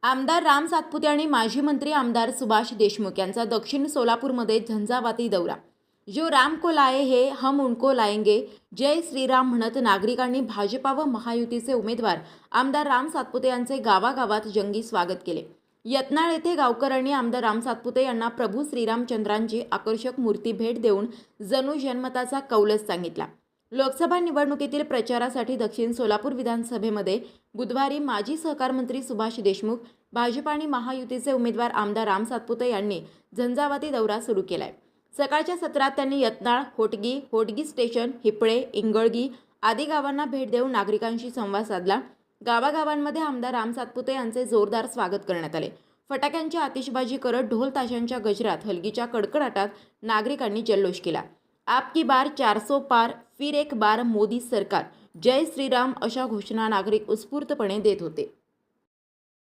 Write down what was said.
आमदार राम सातपुते आणि माजी मंत्री आमदार सुभाष देशमुख यांचा दक्षिण सोलापूरमध्ये झंझावाती दौरा। जो राम को लाए हे हम उनको लाएंगे, जय श्रीराम म्हणत नागरिकांनी भाजपा व महायुतीचे उमेदवार आमदार राम सातपुते यांचे गावागावात जंगी स्वागत केले। यत्नाळ येथे गावकऱ्यांनी आमदार राम सातपुते यांना प्रभू श्रीरामचंद्रांची आकर्षक मूर्ती भेट देऊन जणू जन्मताचा कौलच सांगितला। लोकसभा निवडणुकीतील प्रचारासाठी दक्षिण सोलापूर विधानसभेमध्ये बुधवारी माजी सहकार मंत्री सुभाष देशमुख, भाजपा आणि महायुतीचे उमेदवार आमदार राम सातपुते यांनी झंझावाती दौरा सुरू केलाय। सकाळच्या सत्रात त्यांनी यत्नाळ, होटगी स्टेशन, हिपळे, इंगळगी आदी गावांना भेट देऊन नागरिकांशी संवाद साधला। गावागावांमध्ये आमदार राम सातपुते यांचे जोरदार स्वागत करण्यात आले। फटाक्यांची आतिषबाजी करत ढोल ताशांच्या गजरात हलगीच्या कडकडाटात नागरिकांनी जल्लोष केला। आपकी बार 400 पार, फिर एक बार मोदी सरकार, जय श्रीराम अशा घोषणा नागरिक उत्स्फूर्तपणे देत होते।